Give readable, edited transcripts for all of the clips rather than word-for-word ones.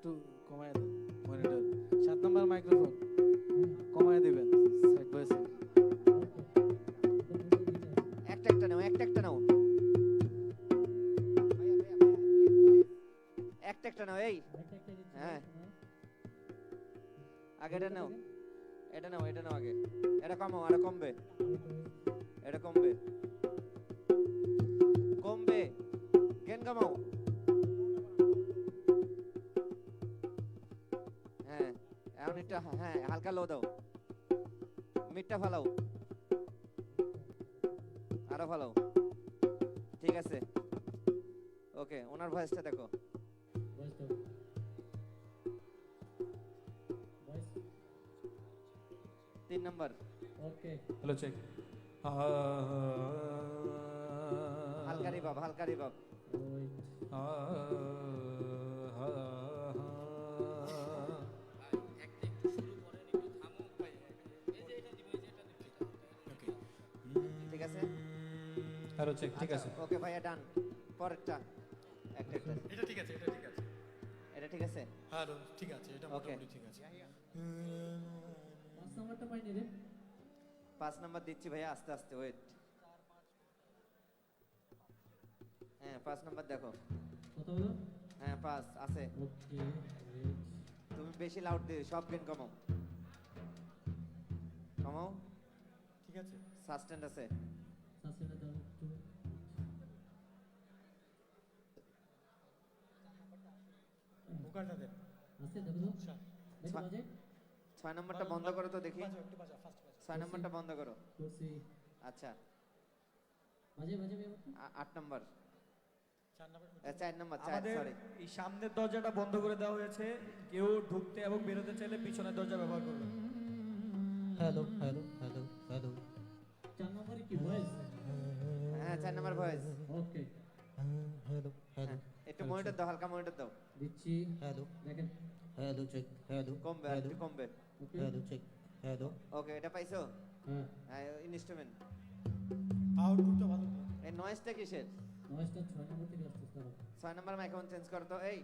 একটু কমায় দেন মনিটর। 7 নম্বর মাইক্রোফোন কমায় দিবেন সাইড বাই সাইড। একটা একটা নাও, একটা একটা নাও, একটা একটা নাও। এই হ্যাঁ, আগে এটা নাও, এটা নাও, এটা নাও আগে। এটা কমাও, আরো কমবে, এটা কমবে, কমবে, গেন কমাও। হ্যাঁ, এখন একটু হ্যাঁ হালকা লো দাও, মিটটা ফালাও, আরো ফালাও। ঠিক আছে, ওকে। ওনার ভয়েসটা দেখো। 3 নম্বর। ওকে হ্যালো চেক। হালকা রিভাব, হালকা রিভাব। ঠিক আছে, হ্যালো চেক, ঠিক আছে। ওকে ভাইয়া, ডান। পরেরটা একটা একটা। এটা ঠিক আছে, এটা ঠিক আছে। এটা ঠিক আছে, হ্যালো, ঠিক আছে, এটা ওকে। মোটামুটি ঠিক আছে। 5 নাম্বারটা পাইনি রে। 5 নম্বর দিচ্ছি ভাইয়া, আস্তে আস্তে, ওয়েট। হ্যাঁ, 5 নম্বর দেখো। কত হলো? হ্যাঁ, 5 আছে। ওকে তুমি বেশি লাউড দিয়ে সব গেন কমাও, কমাও। ঠিক আছে, সাসটেন্ড আছে। সাসেনা দাও একটু। ভোকালটা দেন। আছে দেখো তো। আচ্ছা, দেখো ছা- বাজে 6 নম্বরটা বন্ধ করো তো দেখি। বাজাও, একটু বাজাও, ফাস্ট বাজাও। 6 নম্বরটা বন্ধ করো। করছি। আচ্ছা, বাজে বাজে ব্যাপারটা। 8 নম্বর, 4 নাম্বার। 4 নম্বর, 4, আমাদের সরি। এই সামনের দরজাটা বন্ধ করে দেওয়া হয়েছে, কেউ ঢুকতে এবং বেরোতে চাইলে পিছনের দরজা ব্যবহার করবে। হ্যালো হ্যালো হ্যালো হ্যালো 4 নম্বরে কি ভয়েস? হ্যাঁ, 4 নম্বর ভয়েস। ওকে হ্যালো হ্যালো একটু মনিটর দাও, হালকা মনিটর দাও। দিচ্ছি। হ্যালো দেখেন হ্যালো চেক হ্যালো কমবে, আর একটু কমবে। Okay hello check hello okay, এটা পাইছো? হ্যাঁ হ্যাঁ, ইনস্ট্রুমেন্ট। আউটপুটটা ভালো দিন। এই নয়েজটা কিসের? নয়েজটা 6 নম্বর থেকে আসতেছে দাঁড়াও। 6 নম্বর মাইক্রোফোন চেঞ্জ করো তো। এই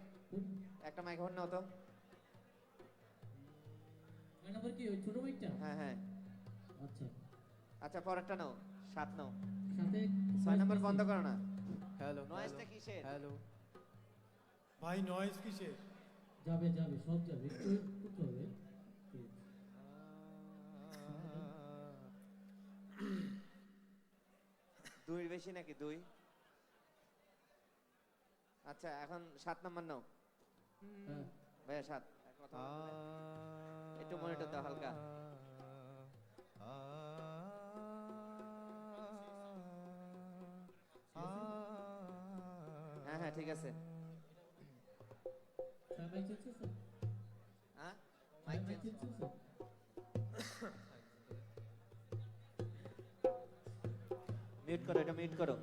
একটা মাইক্রোফোন নাও তো। 6 নম্বর কি ওই ছোট মাইকটা? হ্যাঁ হ্যাঁ, আচ্ছা আচ্ছা, পরেরটা নাও, 7 নাও। সাথে 6 নম্বর বন্ধ করো না। হ্যালো নয়েজটা কিসের? হ্যালো ভাই নয়েজ কিসের? যাবে যাবে সব যাবে একটু করতে হবে। দুই বেশি নাকি? 2। আচ্ছা, এখন 7 নম্বর নাও হ্যাঁ ভাইয়া, 7। কথা বলো। একটু মনিটর দাও হালকা। হ্যাঁ হ্যাঁ, ঠিক আছে। সবাই মাইক চেঞ্জ করছো? হ্যাঁ, মাইক মাইক চেঞ্জ করছো? মিউট করো, এটা মিউট করো।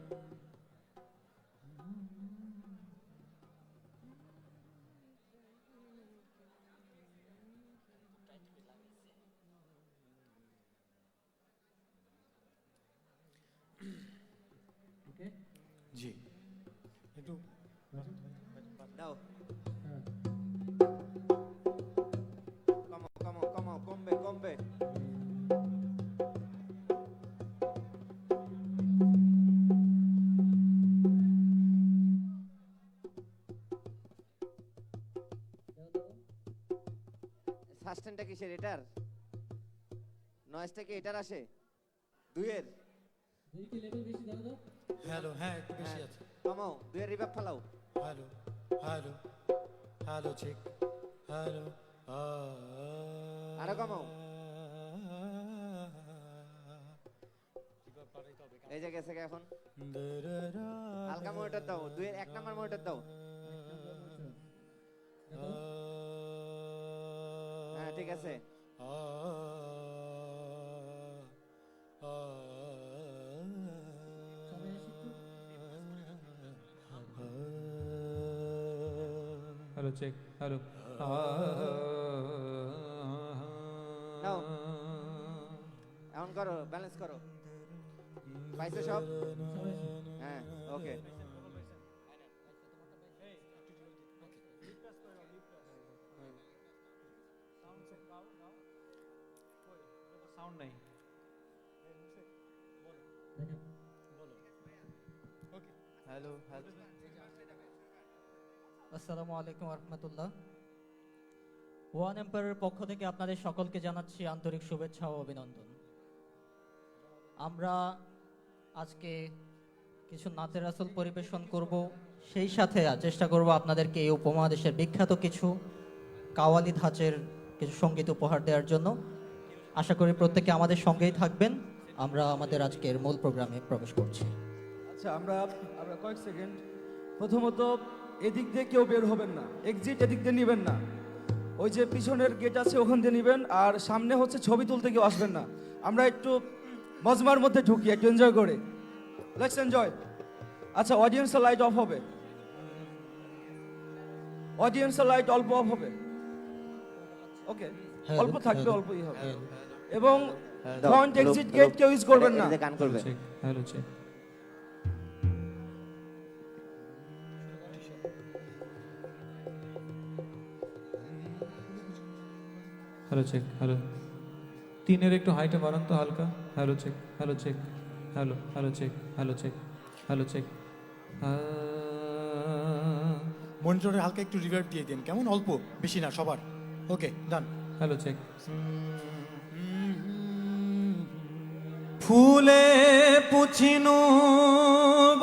ওকে জি, একটু দাও, হ্যাঁ কমাও কমাও কমাও, কমবে কমবে। দাও দাও সাসটেনটা কিসের? এটার নয়েজটা কি এটার আসে? 2-এর? দুই কি লেভেল বেশি দাও দাও। হ্যালো, হ্যাঁ একটু বেশি হ্যাঁ, আছে। কমাও, 2-এর রিভাব ফালাও। Hello hello hello check hello. আরো কমাও। এই যে গেছে এখন। হালকা মনিটর দাও, 2-এর 1 নম্বর মনিটর দাও। দেখো হ্যাঁ, ঠিক আছে। সবাই আসি একটু। Hello check, hello. নাও, এখন করো, ব্যালেন্স করো। পাইছো সব? সবাই আসি। হ্যাঁ, ওকে। সাউন্ড নাই। হ্যালো হ্যালো আসসালামু আলাইকুম রহমতুল্লাহ। ওয়ান এম্পায়ারের পক্ষ থেকে আপনাদের সকলকে জানাচ্ছি আন্তরিক শুভেচ্ছা ও অভিনন্দন। আমরা আজকে কিছু নাতে রাসূল পরিবেশন করব, সেই সাথে চেষ্টা করব আপনাদেরকে এই উপমহাদেশের বিখ্যাত কিছু কাওয়ালি ধাঁচের কিছু সঙ্গীত উপহার দেওয়ার জন্য। আশা করি প্রত্যেকে আমাদের সঙ্গেই থাকবেন। আমরা আমাদের আজকের মূল প্রোগ্রামে প্রবেশ করছি। আচ্ছা, আমরা আমরা কয়েক সেকেন্ড। প্রথমত এদিক দিয়ে কেউ বের হবেন না, এক্সিট এদিক দিয়ে নেবেন না, ওই যে পিছনের গেট আছে ওখান দিয়ে নেবেন। আর সামনে হচ্ছে ছবি তুলতে কেউ আসবেন না। আমরা একটু মজমার মধ্যে ঢুকি, একটু এনজয় করে। Let's enjoy. আচ্ছা, অডিয়েন্সের লাইট অফ হবে, অডিয়েন্সের লাইট অল্প অফ হবে। ওকে, অল্প থাকবে, অল্পই হবে। এবং ফ্রন্ট এক্সিট গেট কেউ ইউজ করবেন না। গান করবে। Check, hello check. Hello check, hello. তিনের একটু হাইটে বাড়ান তো হালকা। Hello check, hello check, hello, hello check, hello check, hello check. মনিটরে হালকা একটু রিভার্ব দিয়ে দিন, কেমন? অল্প, বেশি না, সবার। Okay, done. Hello check. ফুলে পুছিনু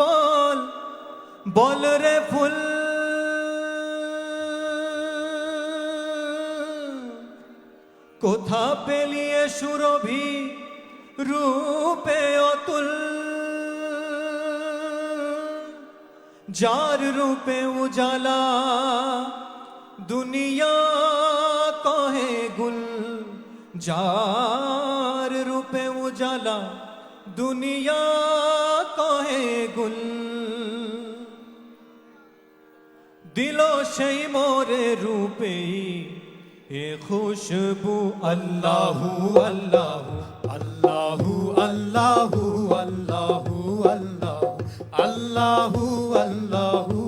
বল, বল রে ফুল, কোথা পেলিয়ে সুরভি রূপে অতুল, যার রূপে উজালা দুনিয়া কহে গুল, যার রূপে উজালা দুনিয়া কহে গুল, দিল সেই মোরে রূপে এ খুশবু। আল্লাহু আল্লাহু আল্লাহু আল্লাহু আল্লাহু আল্লাহু আল্লাহু আল্লাহু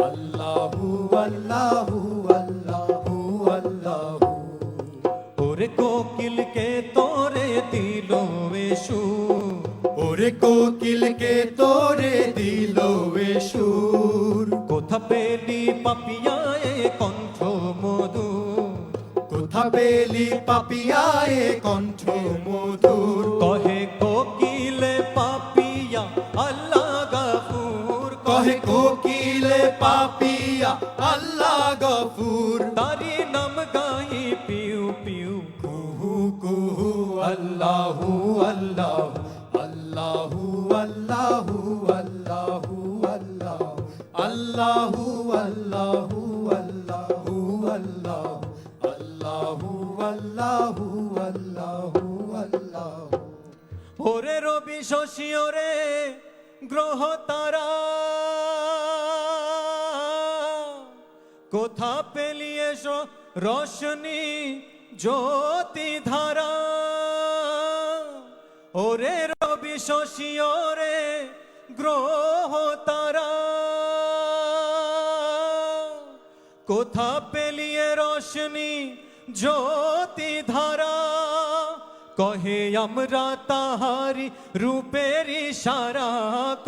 আল্লাহু আল্লাহু আল্লাহু আল্লাহু। ওরে কোকিল কে তোরে দিল সুর, ওরে কোকিল কে তোরে দিল সুর, কোথা পেলি পাপিয়ায়ে কণ্ঠ মধুর, কোথা পেলি পাপিয়ায়ে কণ্ঠ মধুর, কহে কোকিলে পাপিয়া আল্লাহ গফুর, কহে কোকিলে পাপিয়া আল্লাহ গফুর, তারি নাম গাহি পিউ পিউ কুহু কুহু। আল্লাহু আল্লাহু আল্লাহু আল্লাহু আল্লাহু আল্লাহু আল্লাহু আল্লাহু আল্লাহু আল্লাহু আল্লাহু আল্লাহু। ওরে রবি শশী ওরে গ্রহ তারা, কোথা পেলিয়ে রোশনি জ্যোতি ধারা, ওরে রবি শশী ওরে গ্রহ তারা, কোথা পেলিয়ে রোশনি জ্যোতি ধারা, কহে আমরা তাহারি রূপের ইশারা,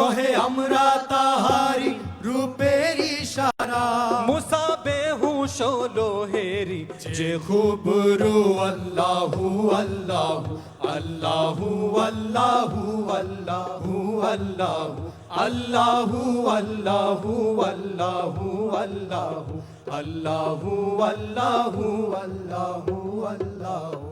কহে আমরা তাহারি রূপের ইশারা, মুসা বেহুশ লোহেরি যে খুবরু। আল্লাহু আল্লাহু আল্লাহু আল্লাহু আল্লাহু আল্লাহু আল্লাহু আল্লাহু আল্লাহু আল্লাহু আল্লাহু আল্লাহু আল্লাহু।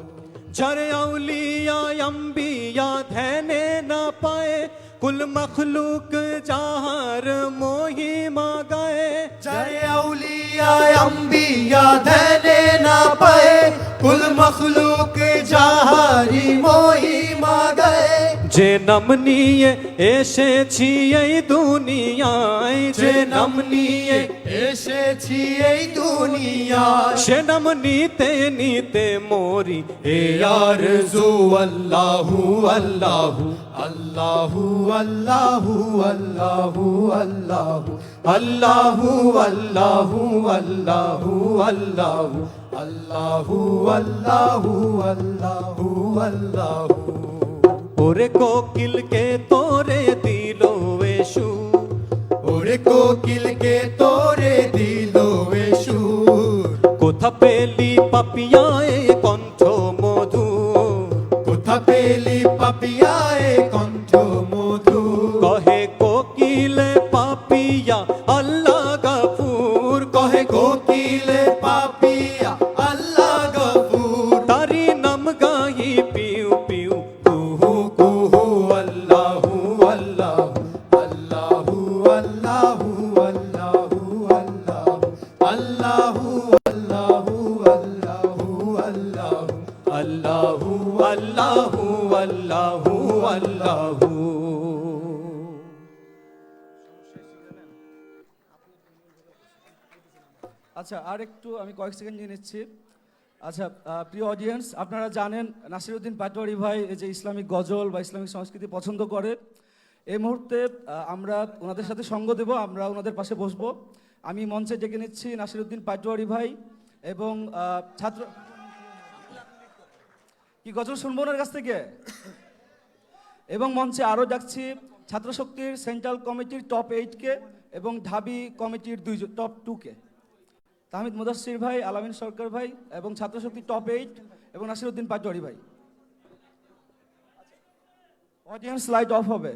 যারে আউলিয়া আম্বিয়া ধ্যানে না পায়ে, কুল মখলুক যাহার মহিমা গায়ে, যারে আউলিয়া আম্বিয়া ধ্যানে না পায়ে, কুল মখলুক যাহারি মহিমা গায়ে, যে নাম নিয়ে এসেছি এই দুনিয়ায়, যে নাম নিয়ে এসেছি এই দুনিয়ায়, সে নাম নিতে নিতে মরি এ আরজু আল্লাহু আল্লাহু আল্লাহু আল্লাহু আল্লাহু আল্লাহু আল্লাহু আল্লাহু আল্লাহু আল্লাহু আল্লাহু আল্লাহু আল্লাহু আল্লাহু। ওরে কোকিলকে তোরে দিল এ সুর, ওরে কোকিলকে তোরে দিল এ সুর, কোথা পেলি পাপিয়া এ কণ্ঠ মধু, কোথা পেলি পাপিয়ায় কণ্ঠ মধু, কহে কোকিলে পাপিয়া আল্লাহ গাফুর, কহে কোকিলে পাপিয়া আল্লাহ গফুর, তারি নাম গাহি পিউ পিউ কুহু কুহু আল্লাহু আল্লাহু আল্লাহু আল্লাহু আল্লাহু আল্লাহু আল্লাহু আল্লাহু আল্লাহু আল্লাহু আল্লাহু আল্লাহু আল্লাহু। আচ্ছা, আর একটু আমি কয়েক সেকেন্ড নিয়ে নিচ্ছি। আচ্ছা, প্রিয় অডিয়েন্স, আপনারা জানেন নাসিরউদ্দিন পাটোয়ারি ভাই এই যে ইসলামিক গজল বা ইসলামিক সংস্কৃতি পছন্দ করে। এই মুহূর্তে আমরা ওনাদের সাথে সঙ্গ দেব, আমরা ওনাদের পাশে বসবো। আমি মঞ্চে ডেকে নিচ্ছি নাসিরউদ্দিন পাটোয়ারি ভাই এবং ছাত্র কি গজল শুনবো ওনার কাছ থেকে। এবং মঞ্চে আরও ডাকছি ছাত্রশক্তির সেন্ট্রাল কমিটির টপ 8কে এবং ঢাবি কমিটির টপ 2কে, তাহমিদ মুদাসসির ভাই, আলামিন সরকার ভাই এবং ছাত্রশক্তি টপ 8 এবং নাসিরউদ্দিন পাটোয়ারি ভাই। অডিয়েন্স লাইট অফ হবে।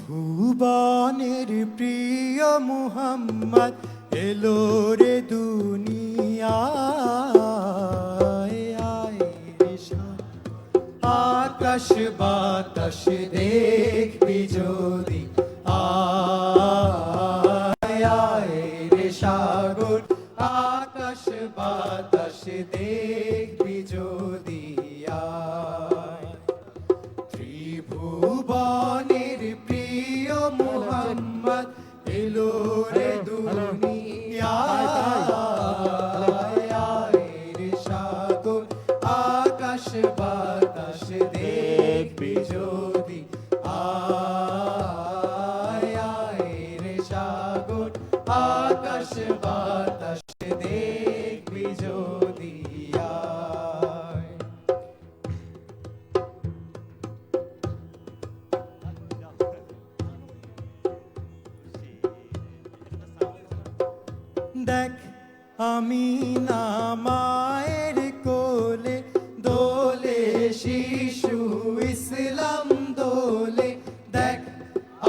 ত্রিভুবনের প্রিয় মুহাম্মদ এলো রে দুনিয়ায়, আয় রে শাহ, আকাশ বাতাস দেখবি যদি, আয় আয় রে সাগর, আকাশ বাতাস দেখবি যদি, আয় ত্রিভুবনের প্রিয় মুহাম্মদ এলো রে দুনিয়ায়, আয় রে সাগর, আকাশ বাতাস দেখবি যদি, আয় রে সাগর, আকাশ বাতাস দেখবি যদি, আয়। দেখ আমি না মায়ের কোলে দোলে শিশু ইসলাম দোলে, দেখ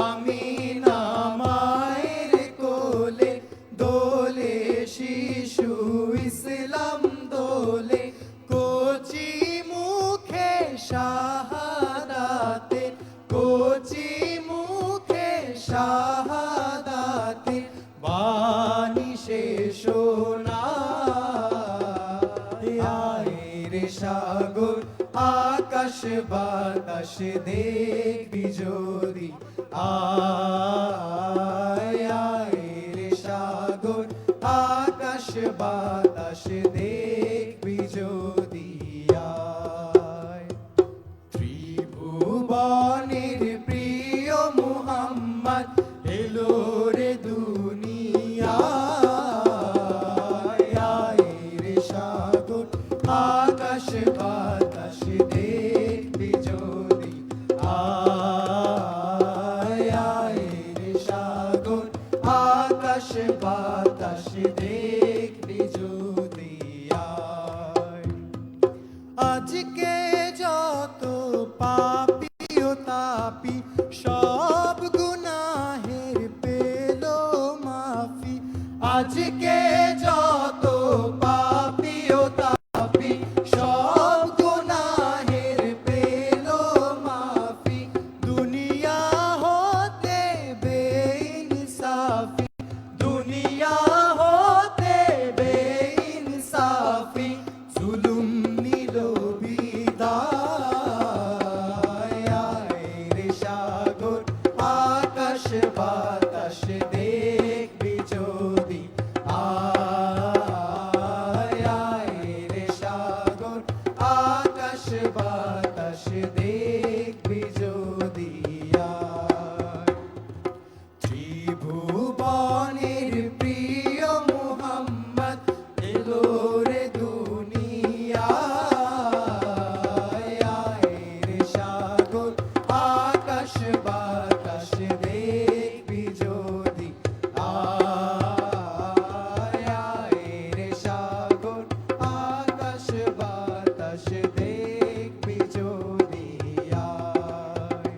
আমি না মায়ের কোলে দোলে শিশু ইসলাম দোলে, কচি মুখে শাহাদাতে, কচি মুখে শাহাদাতে বাণী শেষ না, আয় রে সাগর, আকাশ বাতাস দেখবি যদি, আয় রে সাগর, আকাশ বাতাস দেখবি যদি, আয় ত্রিভুবনের প্রিয় মুহাম্মদ এলো রে দুনিয়ায়, আয় রে সাগর, আকাশ বাতাস আয় আয় রে সাগর আকাশ বাতাস দেখবি যদি আয়। আজকে যত পাপি ও তাপি সব গুনাহের পেল মাফি। আজকে যত পাপি ও তাপি সব গুনাহের পেল মাফি। দুনিয়া হতে বেইনসাফি, দুনিয়া হতে বেইনসাফি, জুলুম নিল বিদায়। আয় রে সাগর আকাশ বাতাস দেখবি যদি আয়। আয় রে সাগর আকাশ বাতাস দেখবি যদি আয়। ত্রিভুবনের প্রিয় মুহাম্মদ এলো রে দুনিয়ায়। আয় রে সাগর আকাশ বাতাস দেখবি যদি আয়। আয় রে সাগর আকাশ বাতাস দেখবি যদি আয়।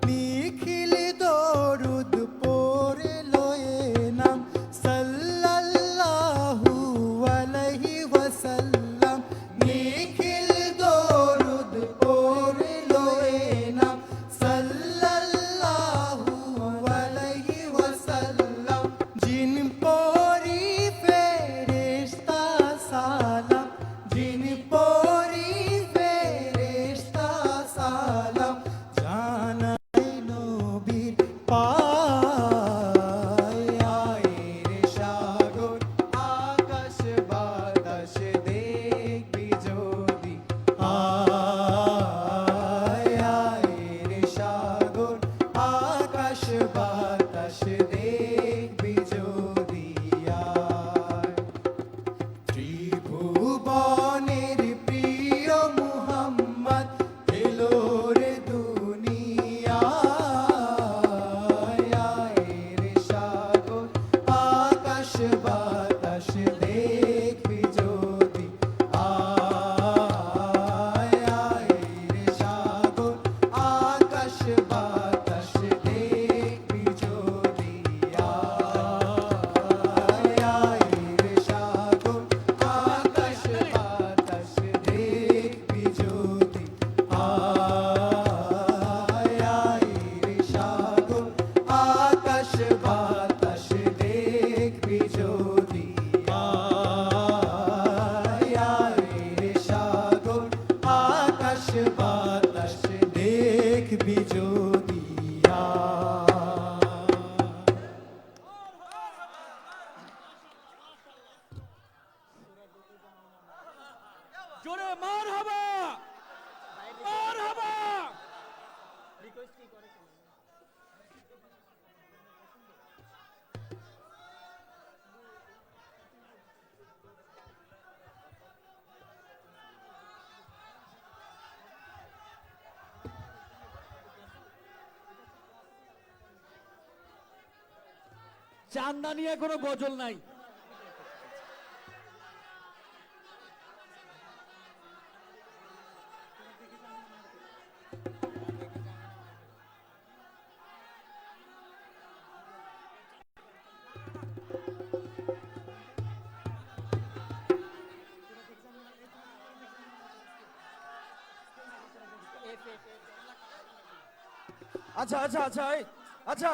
নিখিল দরুদ পড়ে লয়ে নাম সাল্লাল্লাহু আলাইহি ওয়াসাল্লাম। নিখিল দরুদ পড়ে লয়ে নাম সাল্লাল্লাহু আলাইহি ওয়াসাল্লাম। জিন পরি ফেরেশতা সালাম, জিন পরি ফেরেশতা সালাম, জানাই নবীর পায়। আয় রে সাগর আকাশ বাতাস দেখবি যদি আয়। আয় রে সাগর আকাশ বাতাস দেখবি যদি আয়। ত্রিভুবনের প্রিয় মুহাম্মদ এলো রে দুনিয়ায়। আয় রে সাগর আকাশ বাতাস দেখবি যদি আয়। আয় রে সাগর আকাশ বাতাস দেখবি যদি আয়। আয় রে সাগর আকাশ বাতাস দেখবি যদি আয়। আয় রে সাগর আকাশ বাতাস দেখবি যদি আয়। আয় রে সাগর আকাশ বাতাস দেখবি যদি আয়। জোরে মারহাবা, মারহাবা। চান্দা নিয়ে কোনো গজল নাই। আচ্ছা আচ্ছা আচ্ছা আচ্ছা,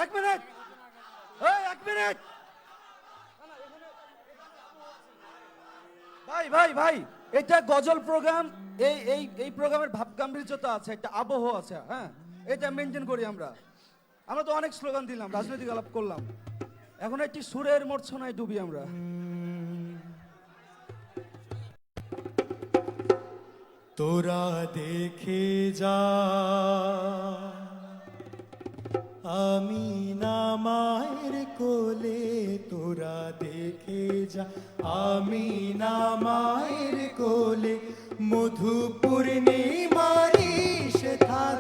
এক মিনিট, এক মিনিট। ভাই ভাই ভাই, এটা গজল প্রোগ্রাম। এই এই এই প্রোগ্রামের ভাব গাম্ভীর্যতা আছে, একটা আবহ আছে। হ্যাঁ, এটা মেনটেন করি আমরা। আমরা তো অনেক স্লোগান দিলাম, রাজনৈতিক আলাপ করলাম, এখন একটি সুরের মূর্ছনায় ডুবি আমরা। তোরা দেখে যা আমি না মায়ের কোলে, তোরা দেখে যা আমি না মায়ের কোলে, মধু পূর্ণিমারি সে থাক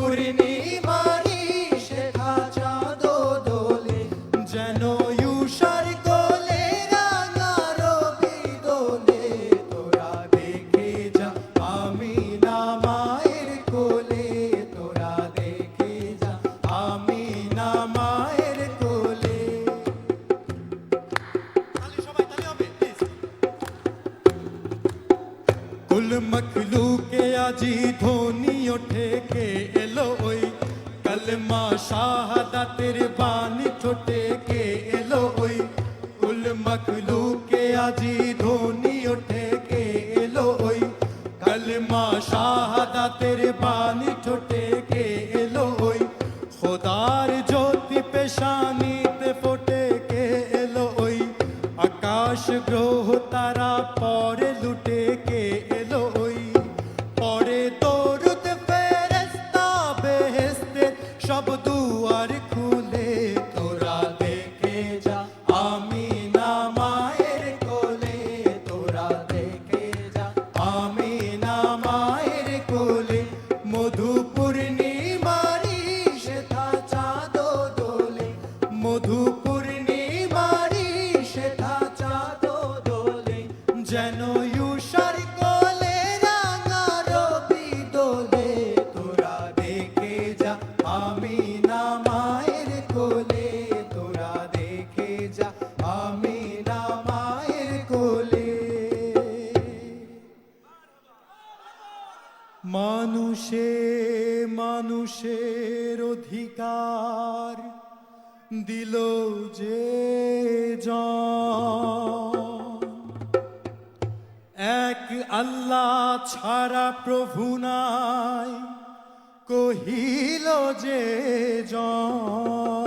পূর্ণিমারি শেখা চাঁদ দোলে যেন ইউষার কোলে রাঙা রবি দোলে তোরা দেখে যা আমিনা মায়ের কোলে তোরা দেখে যা আমিনা মায়ের কোলে তালি সবাই তালি হবে প্লিজ কুল মখলুকে আজি ধ্বনি ওঠে কে এলো ওই কলমা শাহাদাতের বাণী ছোটে কে এলো ওই কুল মখলুকে আজি ধ্বনি ওঠে কে এলো ওই কলমা শাহাদাতের বাণী ছোটে কে এলো ওই খোদার জ্যোতি পেশানিতে ফোটে কে এলো ওই আকাশ গ্রহ তারা পরে লুটে কে এলো ওই পরে দরুদ ফেরেশতা বেহেশতে সব দুয়ার খুলে তোরা দেখে যা আমিনা মায়ের কোলে তোরা দেখে যা আমিনা মায়ের কোলে মধু পূর্ণিমারি শেখা চাঁদ দোলে মধু পূর্ণিমারি শেখা চাঁদ দোলে যেন ইউষার কোলে রাঙা রবি দোলে তোরা দেখে যা আমিনা মায়ের কোলে তোরা দেখে যা আমিনা মায়ের কোলে মানুষে মানুষের অধিকার দিল যে জন এক আল্লাহ ছাড়া প্রভু নাই কহিল যে জন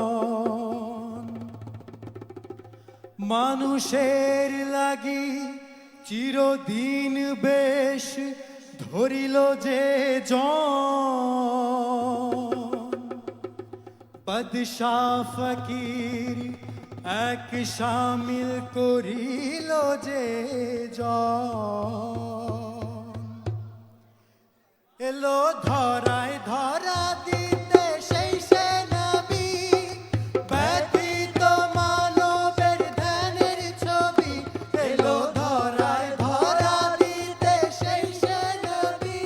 মানুষের লাগি চিরদিন বেশ ধরিল যে জন বাদশাহ ফকির এক শামিল করিল যে জন এলো ধরায় ধরা দিতে সেই সে নবী ব্যতীত মানবের ধ্যানের ছবি এলো ধরায় ধরা দিতে সেই সে নবী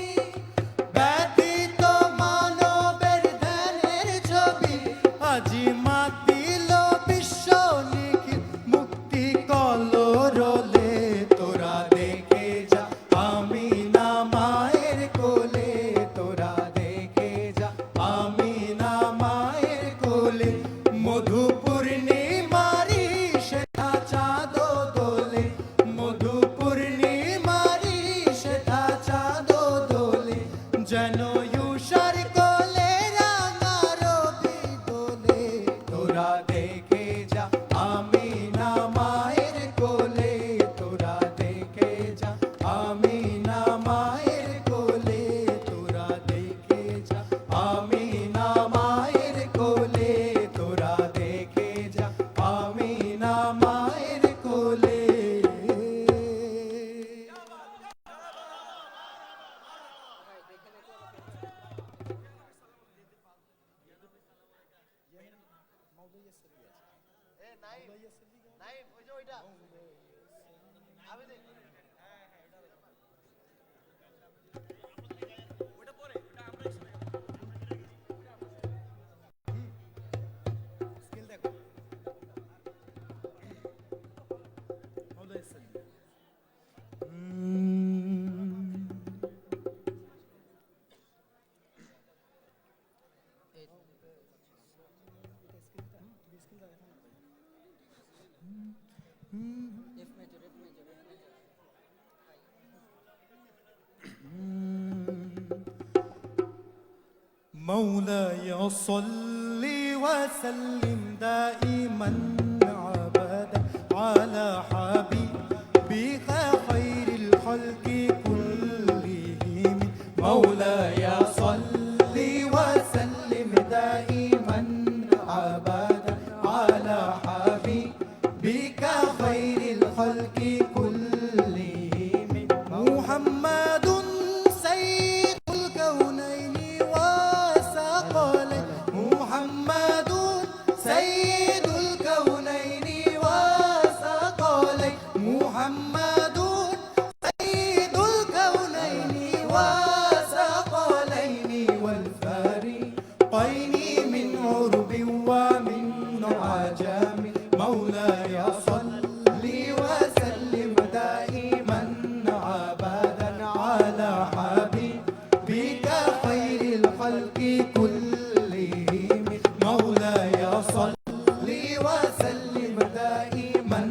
ব্যতীত মানবের ধ্যানের ছবি আজি মাতিল বিশ্ব নিখিল মুক্তি কলরলে তোরা দেখে যা আমিনা মায়ের কোলে তোরা দেখে যা আমিনা মায়ের কোলে মধু পূর্ণিমারি শেখা চাঁদ দোলে মধু পূর্ণিমারি শেখা চাঁদ দোলে যেন ইউষার কোলে রাঙা রবি দোলে তোরা দেখে যা আমিনা মায়ের কোলে তোরা দেখে যা আমিনা মায়ের কোলে তোরা দেখে যা আমিনা মায়ের কোলে তোরা দেখে যা আমিনা মায়ের কোলে مولاي صل وسلم دائما ابدا على حبيبك خير الخلق كلهم مولاي صل وسلم دائما ابدا على حبيبك خير الخلق كلهم محمد سيد الكونين وسادتهما كلهم مولاي صل وسلم دائما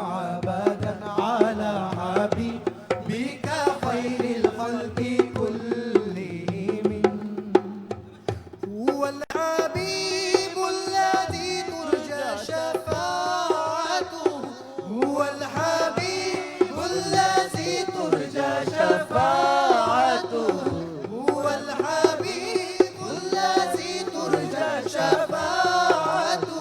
أبدا على حبيبك خير الخلق كلهم هو الحبيب الذي ترجى شفاعته هو الحبيب الذي ترجى شفاعته هو الحبيب الذي ترجى شفاعته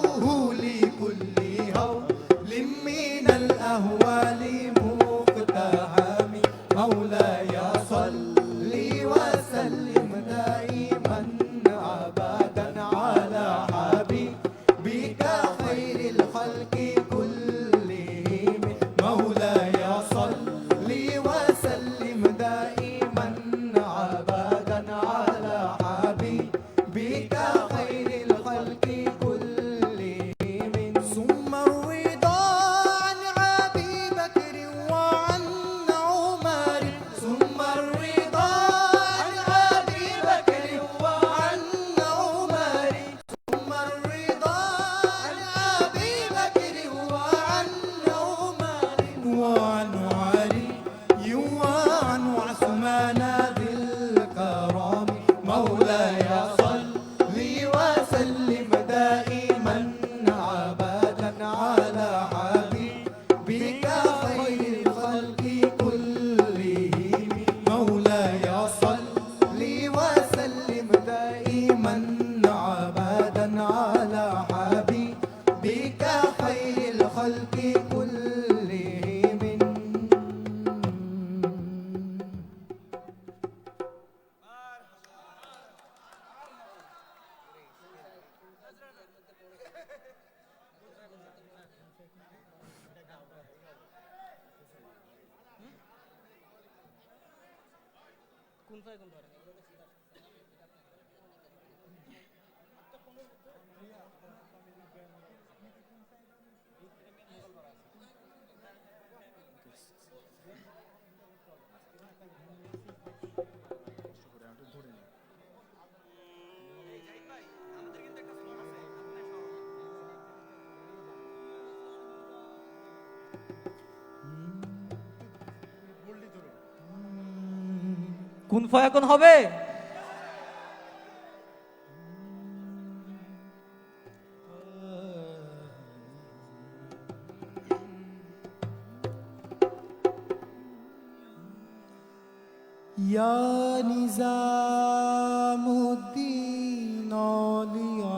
لكل هول من الأهوال مقتحم مولاي صل وسلم دائما أبدا على حبيبك خير الخلق كلهم مولاي صل وسلم دائما أبدا على حبيبك خير الخلق كلهم ثم الرضا عن أبي بكر وعن عمر ثم الرضا عن أبي بكر وعن عمر ثم الرضا عن أبي بكر وعن عمر وعن علي وعن عثمان ذي الكرام مولاي صل وسلم دائما أبدا على حبيبك خير الخلق كلهم مولاي صل وسلم دائما أبدا على حبيبك خير الخلق كلهم কোন ফায়াকুন হবে? या निजामुद्दीन औलिया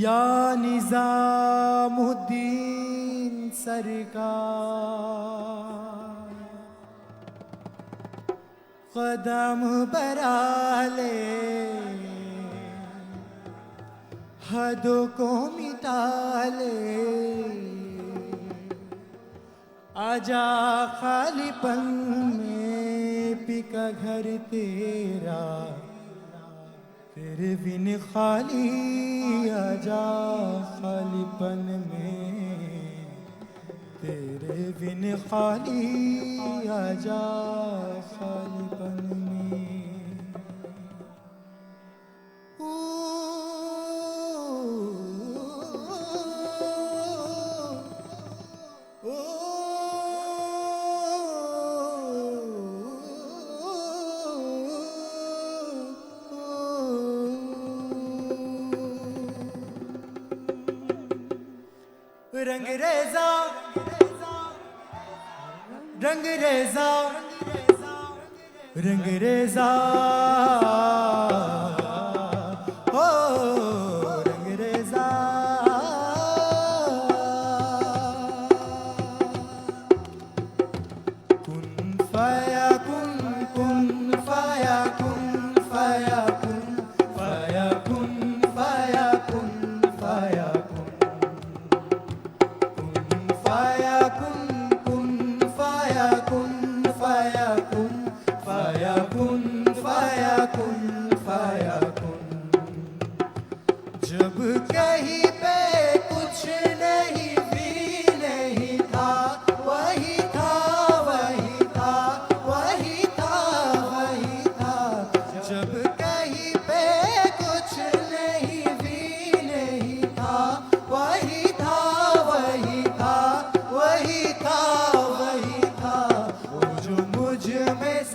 या निजामुद्दीन सरकार कदम बराले हदों को मिटा ले आजा खालीपन में पिका घर तेरा तेरे बिन खाली आजा खालीपन में तेरे बिन खाली आजा खालीपन में रंगरेजा रंगरेजा रंगरेजा ओ रंगरेजा कुन फाया कुन कुन फाया कुन फाया कुन फाया कुन फाया कुन फाया कुन जब कहीं पे कुछ नहीं भी नहीं था वही था वही था वही था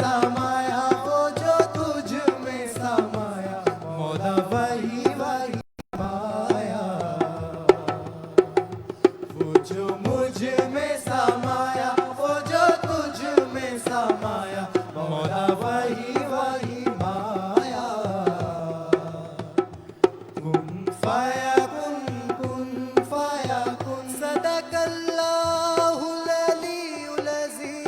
समाया वो जो तुझ में समाया मौला वही वही माया वो जो मुझ में समाया वो जो तुझ में समाया मौला वही वही माया कुन फाया कुन सदकल्लाहुल अलीयुल अज़ीज़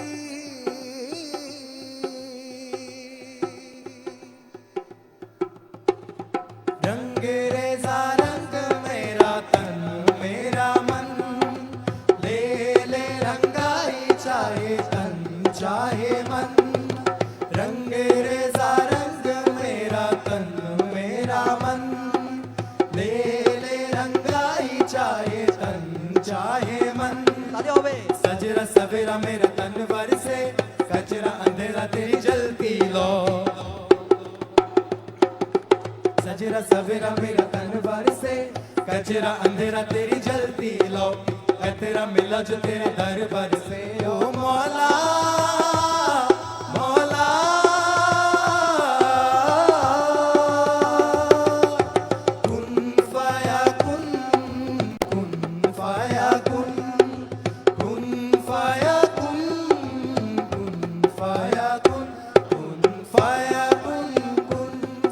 रंग रेज़ा रंग मेरा तन मेरा मन ले ले रंगाई चाहे तन चाहे मन रंग रेज़ा रंग मेरा तन मेरा मन ले ले रंगाई चाहे तन चाहे मन তালি হবে सजरा सवेरा मेरा तन वर से कचरा अंधेरा तेरी जलती लो सजरा सवेरा मेरा तन वर से कचरा अंधेरा तेरी जलती लो है तेरा मिला जो तेरे दरबार से ओ मौला मौला कुन फाया कुन फाया कुन फाया कुन फाया कुन फाया कुन फाया कुन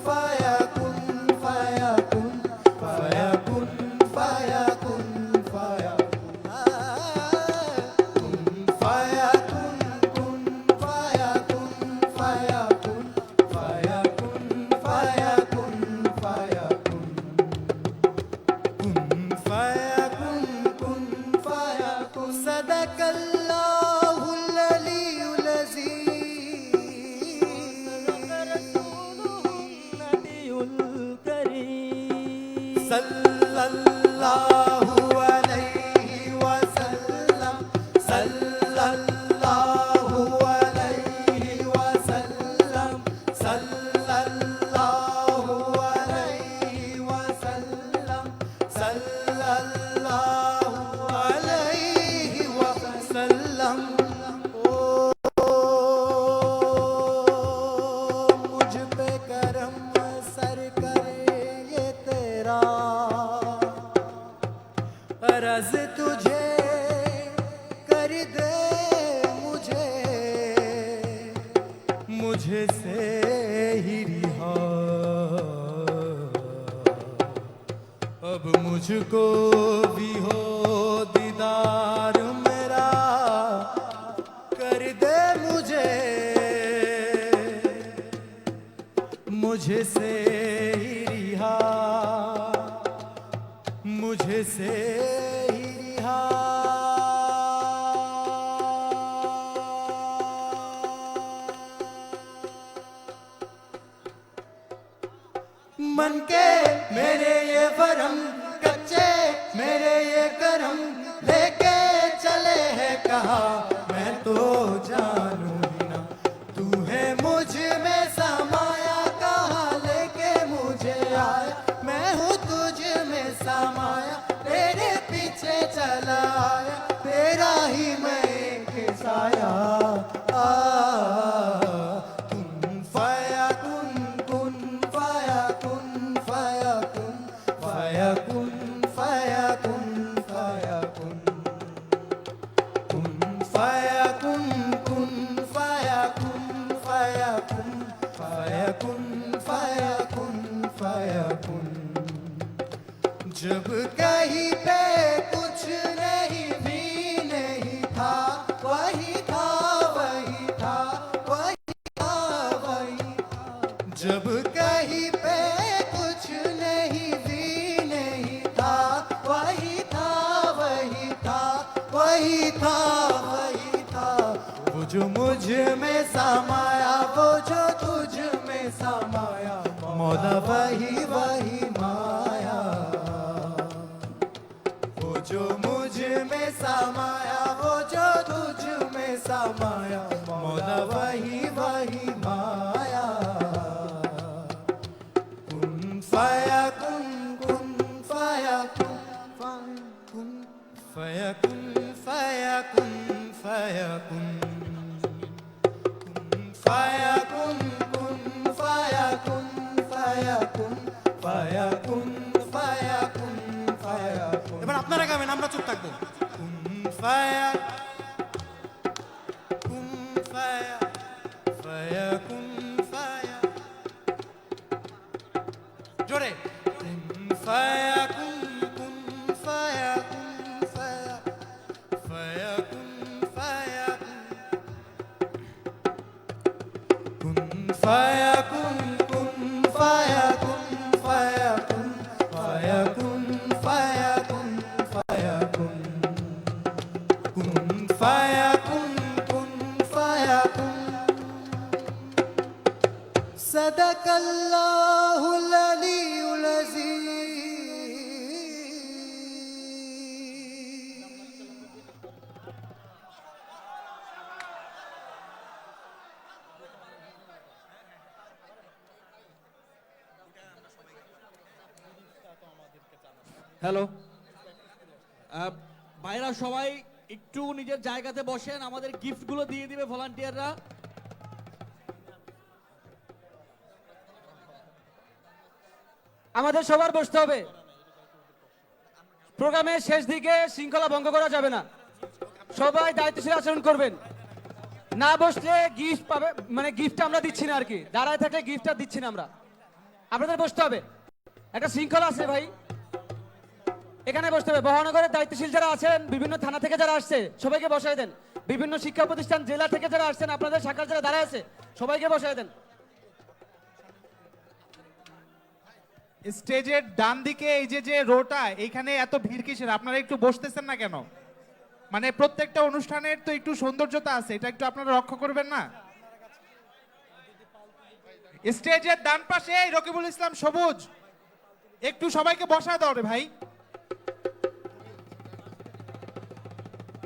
फाया कुन फाया कुन फाया कुन फाया फाया कुन फाया कुन फाया कुन फाया कुन फाया कुन फाया कुन फाया कुन फाया कुन सदकल्लाहुल अलीयुल अज़ीज़ सल्लल्लाहु अलैहि वसल्लम सल्लल्लाहु अलैहि वसल्लम सल्लल्लाहु अलैहि वसल्लम सल्लल्लाहु अलैहि वसल्लम ओ मुझ पे करम सर करे ये तेरा अर्ज़ तुझे कर दे मुझे से ही रिहा अब मुझको भी हो दीदार मेरा कर दे मुझे से ही रिहा मुझे से ही रिहा मन के मेरे ये वरम कच्चे मेरे ये करम लेके चले हैं कहा मैं तो जानू ही ना तू है मुझ में समाया कहा लेके मुझे आया मैं हूँ तुझ में समाया तेरे पीछे चला आया तेरा ही मैं एक साया जब कहीं पे कुछ नहीं भी नहीं था वही था वही था वही था वही था जब कहीं पे कुछ नहीं भी नहीं था वही था वही था वही था वही था वो जो मुझ में समाया वो जो तुझ में समाया मौला वही वही माया जो मुझ में समाया वो जो तुझ में समाया मौला वही वही माया कुन फाया कुन फाया कुन फाया कुन फाया कुन फाया कुन फाया আমরা চুপ থাকবো কুন ফায়া কুন ফায়া ফায়া কুন ফায়া জোরে কুন ফায়া কুন ফায়া কুন ফায়া ফায়া কুন ফায়া কুন ফায়া কুন ফায়া কুন ফায়া কুন ফায়া কুন ফায়া কুন ফায়া কুন কুন ফায়া কুন ফায়া কুন সাদাকাল্লাহুল আলিয়ুল আযীম হ্যালো ভাইরা সবাই একটু নিজের জায়গাতে বসেন, আমাদের গিফটগুলো দিয়ে দিবে ভলান্টিয়াররা। আমাদের সবার বসতে হবে। প্রোগ্রামের শেষ দিকে শৃঙ্খলা ভঙ্গ করা যাবে না, সবাই দায়িত্বশীল আচরণ করবেন। না বসলে গিফট পাবে, মানে গিফট আমরা দিচ্ছি না আর কি, দাঁড়ায় থাকলে গিফটটা দিচ্ছি না আমরা। আপনাদের বসতে হবে, একটা শৃঙ্খলা আছে ভাই, এখানে বসতে হবে। মহানগরের দায়িত্বশীল যারা আছেন, বিভিন্ন থানা থেকে যারা আসছে সবাইকে বসায় দেন। বিভিন্ন শিক্ষা প্রতিষ্ঠান জেলা থেকে যারা আসছেন, আপনাদের শাখার যারা দাঁড়ায় আছে সবাইকে বসায় দেন। স্টেজের ডান দিকে এই যে যে রোটা, এইখানে এত ভিড় কিসের? আপনারা একটু বসতেছেন না কেন? মানে প্রত্যেকটা অনুষ্ঠানের তো একটু সৌন্দর্যতা আছে, এটা একটু আপনারা রক্ষা করবেন না? স্টেজের ডান পাশে এই রকিবুল ইসলাম সবুজ, একটু সবাইকে বসায় দাও রে ভাই।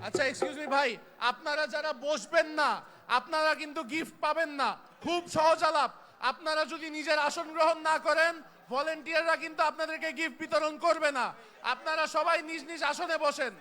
আচ্ছা এক্সকিউজ মি ভাই, আপনারা যারা বসবেন না আপনারা কিন্তু গিফট পাবেন না। খুব সহজ আলাপ, আপনারা যদি নিজের আসন গ্রহণ না করেন ভলেন্টিয়াররা কিন্তু আপনাদেরকে গিফট বিতরণ করবে না। আপনারা সবাই নিজ নিজ আসনে বসেন।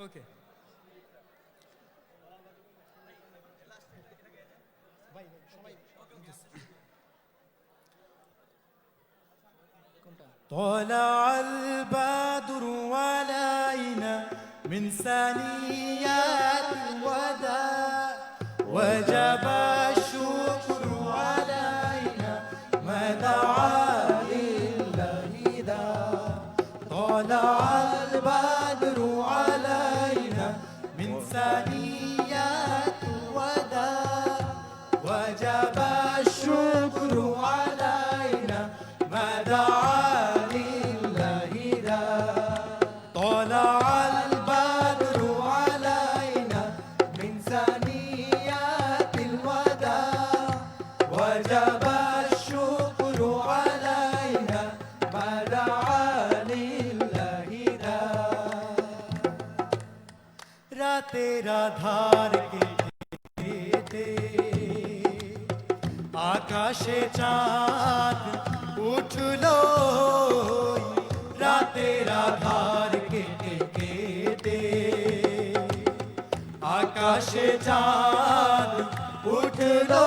ওকে طلع البدر علينا من ثنيات الوداع وجب الشكر علينا ما دعا لله ذا طلع البدر علينا من ثنيات الوداع وجب الشكر علينا ما دعا لله ذا طلع البدر علينا من ثنيات الوداع وجب الشكر علينا ما دعا لله ذا রাতের আধার কেটে আকাশে চাঁদ উঠলো রাতের আধার কেটে কেটে আকাশে চাঁদ উঠলো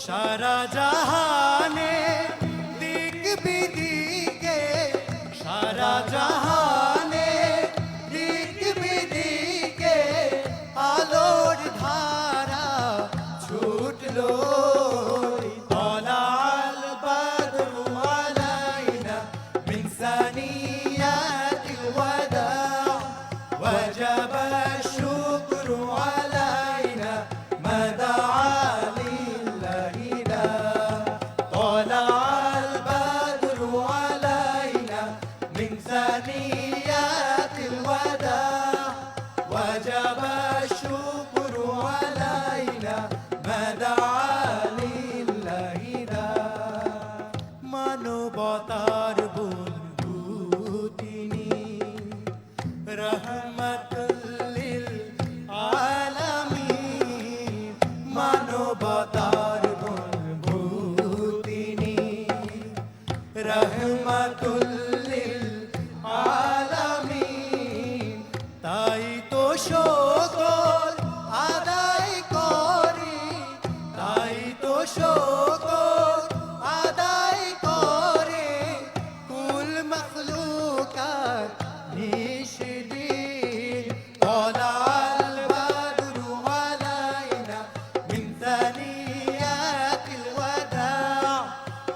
সারা জাহানে দিক বিদিকে সারা জাহানে দিক বিদিকে আলোর ধারা ছুটলো طلع البدر علينا من ثنيات الوداع وجب الشكر علينا ما دعا لله ذا রহমতুল্লিল আলামিন মানবতার বনভূতিনি রহমতুল্লিল আলামিন তাই তো সকল আদায় করি তাই তো সকল আদায় করে কুল মখলুকাত নিশদিন طلال بدر علينا من ثنيات الوداع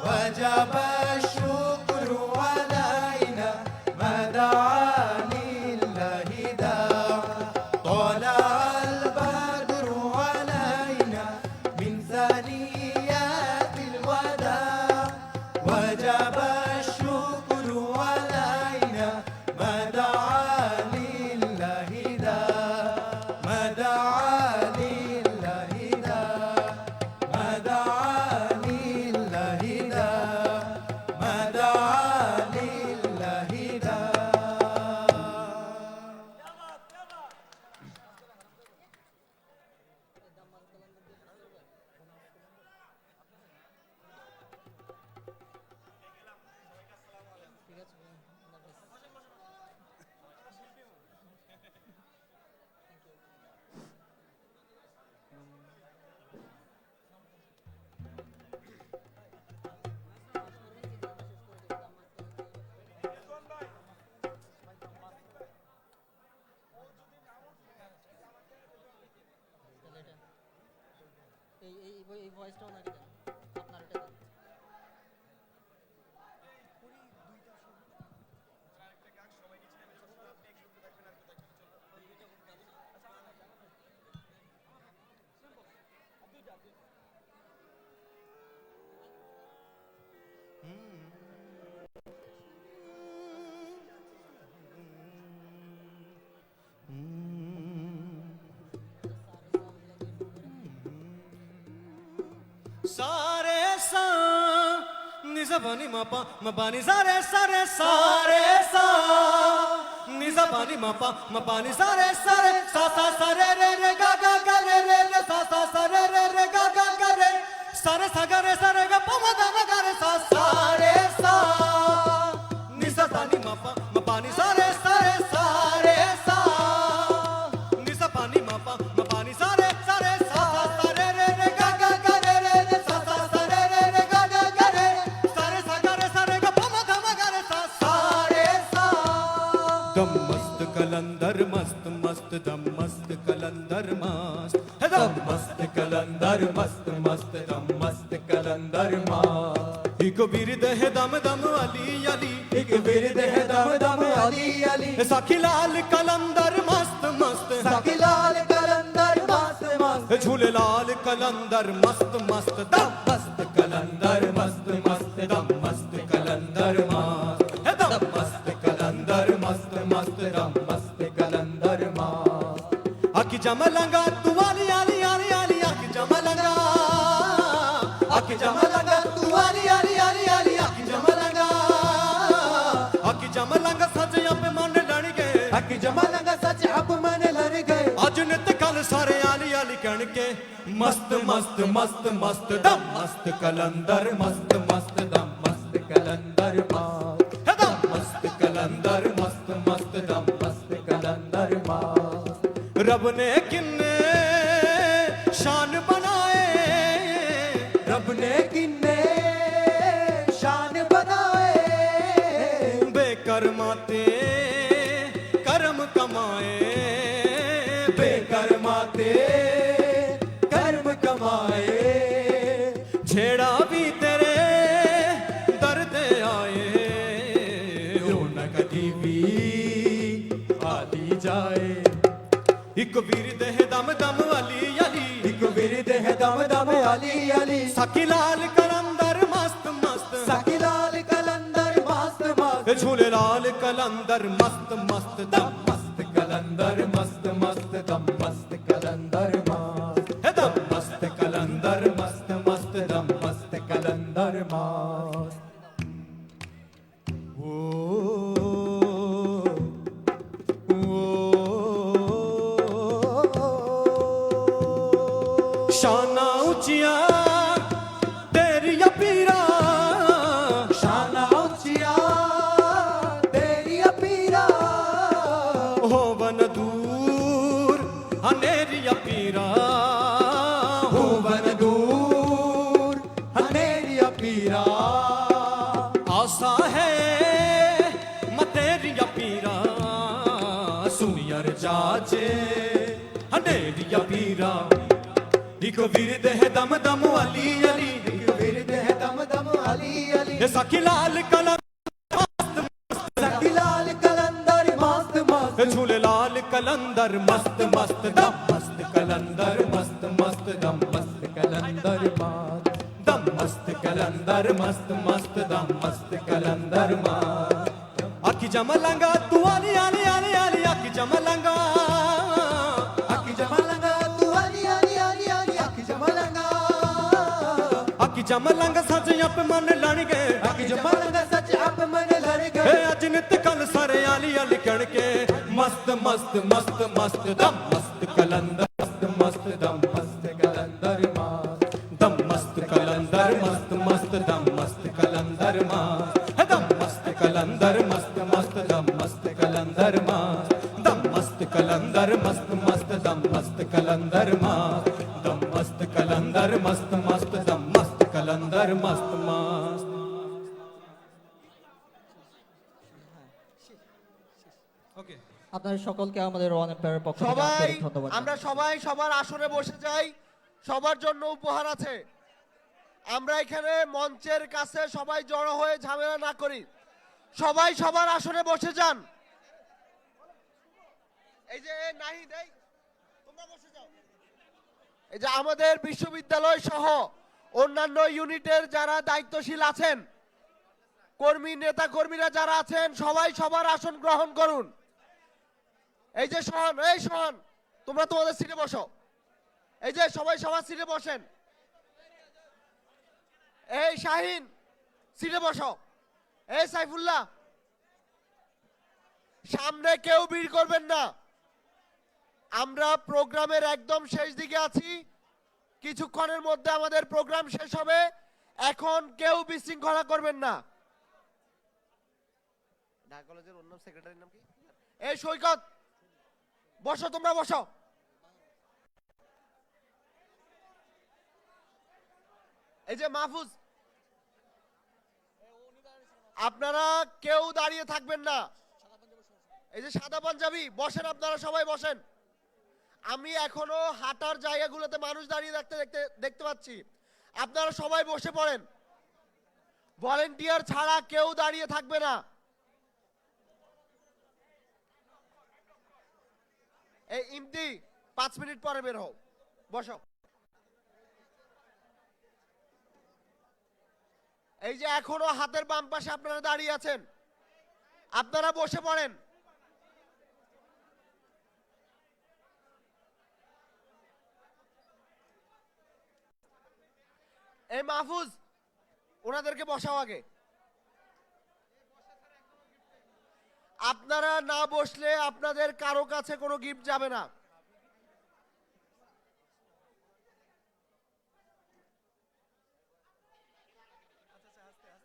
وجب الشكر علينا ما دعا لله داع طلع البدر علينا من ثنيات الوداع وجب الشكر علينا ما دعا لله داع ما دعا لله داع ما دعا لله داع ما دعا لله داع এই ভয়েসটাও নাকি দেন আপনার এটা দেন सारे सा निजा पानी मापा मपानी सारे सारे सारे सा निजा पानी मापा मपानी सारे सारे सा सा सा रे रे रे गा गा गा रे रे रे सा सा सा रे रे रे गा गा गा रे सारे सा गा रे सारे गा पा मा दा मा गा रे सा सारे सा निजा पानी मापा मपानी सारे सारे सारे सा निजा पानी मापा मपानी सारे सारे सा सा सा रे रे रे गा गा गा रे रे रे सा सा सा रे रे रे गा गा गा रे सारे सा गा रे सारे गा पा मा दा मा गा रे सा सारे सा दम मस्त कलंदर मस्त मस्त दम मस्त कलंदर मस्त है दम मस्त कलंदर मस्त मस्त दम मस्त कलंदर मस्त एक बिरद है दम दम अली अली एक बिरद है दम दम अली अली साखी लाल कलंदर मस्त मस्त साखी लाल कलंदर मस्त मस्त झूले लाल कलंदर मस्त मस्त दम मस्त कलंदर मस्त मस्त दम मस्त कलंदर मस्त है दम मस्त कलंदर मस्त मस्त दम मस्त कलंदर मस्त आखी जमलंगा तू वाली आली आली आली आखी जमलंगा आखी जमलंगा तू वाली आली आली आली आखी जमलंगा सच अब मन लड़ गए आखी जमलंगा सच अब मन लड़ गए आज नित कल सारे आली आली कण के मस्त मस्त मस्त मस्त दम मस्त कलंदर मस्त मस्त दम मस्त कलंदर मस्त है दम मस्त कलंदर मस्त मस्त दम मस्त कलंदर मस्त रब ने किन्ने शान बनाए रब ने किन्ने शान बनाए बेकरमाते कर्म कमाए बेकरमाते कर्म कमाए छेड़ा भी तेरे दर्द आए रौनक कदी भी आती जाए एक बिरद है दम दम अली अली एक बिरद है दम दम अली अली साकी लाल कलंदर मस्त मस्त साकी लाल कलंदर मस्त मस्त झूले लाल कलंदर मस्त मस्त दम मस्त कलंदर मस्त मस्त दम मस्त कलंदर मस्त है दम मस्त कलंदर मस्त मस्त दम मस्त कलंदर मस्त ओ উচিয়া তেরিয়া পীরা শানা উচিয়া তেরিয়া পীরা होवन दूर हनेरिया पीरा होवन दूर हनेरिया पीरा आशा है मतेरिया पीरा सुनियर चाचे हनेरिया पीरा इको विरद है दम दम अली अली इको विरद है दम दम अली अली ये सखी लाल कलम सखी लाल कलंदर मस्त मस्त झूले लाल कलंदर मस्त मस्त दम मस्त कलंदर मस्त मस्त दम मस्त कलंदर मस्त दम मस्त कलंदर मस्त मस्त दम मस्त कलंदर मस्त आखी जमलंगा तू आली आली आली आली आखी जमलंगा आखी जमलंगा तू आली आली आली आली आखी जमलंगा आखी जमलंगा सच आप मन लड़ गए आखी जमलंगा सच आप मन लड़ गए अज नित कल सारे आली आली कण के मस्त मस्त मस्त मस्त दम मस्त कलंदर मस्त मस्त दम मस्त कलंदर मस्त दम मस्त कलंदर मस्त मस्त दम मस्त कलंदर मस्त दम मस्त कलंदर मस्त मस्त दम मस्त कलंदर मस्त दम मस्त कलंदर मस्त मस्त दम मस्त कलंदर मस्त दम मस्त कलंदर मस्त मस्त दम मस्त कलंदर मस्त मस्त ওকে আপনাদের সকলকে আমাদের ওয়ান এম্পায়ারের পক্ষ থেকে সবাই আন্তরিক ধন্যবাদ আমরা সবাই সবার আসনে বসে যাই, সবার জন্য উপহার আছে। আমরা এখানে মঞ্চের কাছে সবাই জড়ো হয়ে ঝামেলা না করি, সবাই সবার আসনে বসে যান। এই যে নাহিদ, এই তোমরা বসে যাও। এই যে আমাদের বিশ্ববিদ্যালয় সহ অন্যান্য ইউনিটের যারা দায়িত্বশীল আছেন, কর্মী নেতা কর্মীরা যারা আছেন, সবাই সবার আসন গ্রহণ করুন। এই যে সোহান, এই সোহান তোমরা তোমাদের সিটে বসো। এই যে সবাই সবার সিটে বসেন। এই শাহিন সিটে বসো। এই সাইফুল্লাহ সামনে কেউ ভিড় করবেন না, আমরা প্রোগ্রামের একদম শেষ দিকে আছি, কিছুক্ষণের মধ্যে আমাদের প্রোগ্রাম শেষ হবে, এখন কেউ বিশৃঙ্খলা করবেন না। ঢাকা কলেজের অন্য সেক্রেটারির নাম কি? এই সৈকত বসো, তোমরা বসো। এই যে মাহফুজ, আপনারা কেউ দাঁড়িয়ে থাকবেন না। এই যে সাদা পাঞ্জাবি বসেন, আপনারা সবাই বসেন। আমি এখনো হাঁটার জায়গাগুলোতে মানুষ দাঁড়িয়ে দেখতে পাচ্ছি, আপনারা সবাই বসে পড়েন। ভলেন্টিয়ার ছাড়া কেউ দাঁড়িয়ে থাকবে না। এই ইমতি 5 মিনিট পরে বের হও, বসো। এই যে এখনো হাতের বাম পাশে আপনারা দাঁড়িয়ে আছেন, আপনারা বসে পড়েন। এই মাহফুজ ওনাদেরকে বসাও আগে। আপনারা না বসলে আপনাদের কারো কাছে কোনো গিফট যাবে না।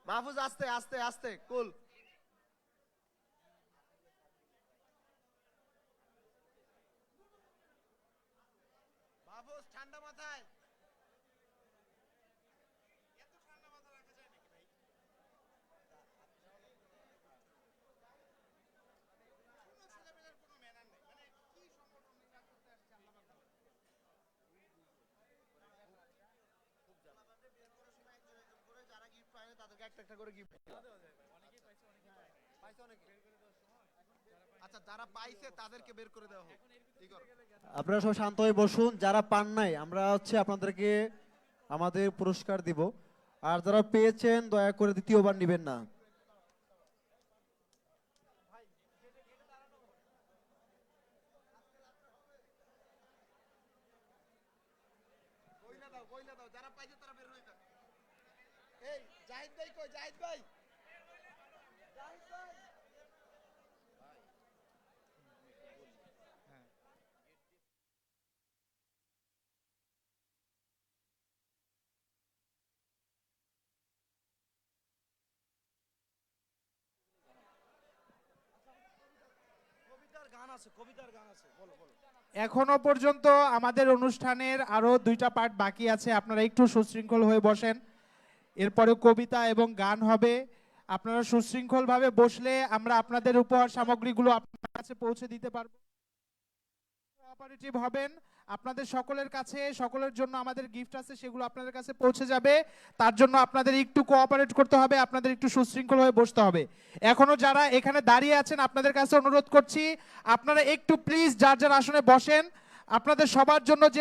মাহফুজ আস্তে আস্তে আস্তে, কুল। মাহফুজ ঠান্ডা মাথায়। তাদেরকে একটা একটা করে গিফট। আচ্ছা, যারা পাইছে তাদেরকে বের করে দেওয়া হোক। আপনারা সব শান্ত হয়ে বসুন। যারা পান নাই আমরা আপনাদেরকে আমাদের পুরস্কার দিব, আর যারা পেয়েছেন দয়া করে দ্বিতীয়বার নেবেন না। যারা পাইছে তারা বের হয়ে যাবে। এই জাহিদ ভাই কই? জাহিদ ভাই, জাহিদ ভাই। এখনো পর্যন্ত আমাদের অনুষ্ঠানের আরো 2টা পার্ট বাকি আছে, আপনারা একটু সুশৃঙ্খল হয়ে বসেন। এরপরে কবিতা এবং গান হবে। আপনারা সুশৃঙ্খলভাবে বসলে আমরা আপনাদের উপহার সামগ্রীগুলো আপনার কাছে পৌঁছে দিতে পারবো। কোঅপারেটিভ হবেন, আপনাদের সকলের কাছে, সকলের জন্য আমাদের গিফট আছে, সেগুলো আপনাদের কাছে পৌঁছে যাবে। তার জন্য আপনাদের একটু কোঅপারেট করতে হবে, আপনাদের একটু সুশৃঙ্খল হয়ে বসতে হবে। এখনো যারা এখানে দাঁড়িয়ে আছেন, আপনাদের কাছে অনুরোধ করছি আপনারা একটু প্লিজ যার যার আসনে বসেন। আপনাদের সবার জন্য যে